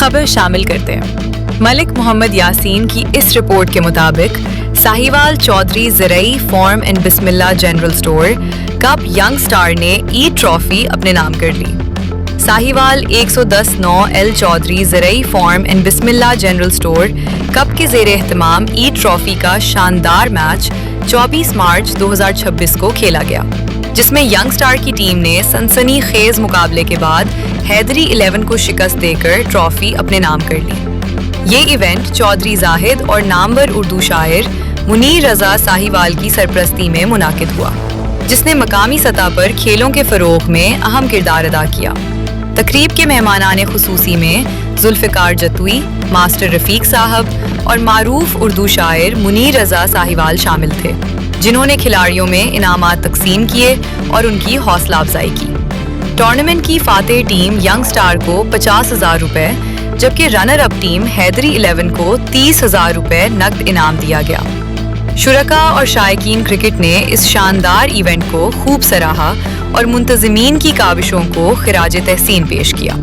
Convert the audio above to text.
خبر شامل کرتے ہیں۔ ملک محمد یاسین کی اس رپورٹ کے مطابق ساہیوال چودھری زرعی فارم اینڈ بسم اللہ general store cup young star نے ای ٹرافی اپنے نام کر لی۔ ساہیوال 110-9 ایل چودھری زرعی فارم اینڈ بسم اللہ جنرل اسٹور کپ کے زیر اہتمام ای ٹرافی کا شاندار میچ 24 مارچ 2026 کو کھیلا گیا، جس میں ینگ سٹار کی ٹیم نے سنسنی خیز مقابلے کے بعد حیدری 11 کو شکست دے کر ٹرافی اپنے نام کر لی۔ یہ ایونٹ چودھری زاہد اور نامور اردو شاعر منیر رضا ساہیوال کی سرپرستی میں منعقد ہوا، جس نے مقامی سطح پر کھیلوں کے فروغ میں اہم کردار ادا کیا۔ تقریب کے مہمانان خصوصی میں ذوالفقار جتوئی، ماسٹر رفیق صاحب اور معروف اردو شاعر منیر رضا ساہیوال شامل تھے، جنہوں نے کھلاڑیوں میں انعامات تقسیم کیے اور ان کی حوصلہ افزائی کی۔ ٹورنامنٹ کی فاتح ٹیم ینگ سٹار کو 50,000 روپے جبکہ رنر اپ ٹیم حیدری 11 کو 30,000 روپے نقد انعام دیا گیا۔ شرکاء اور شائقین کرکٹ نے اس شاندار ایونٹ کو خوب سراہا اور منتظمین کی کاوشوں کو خراج تحسین پیش کیا۔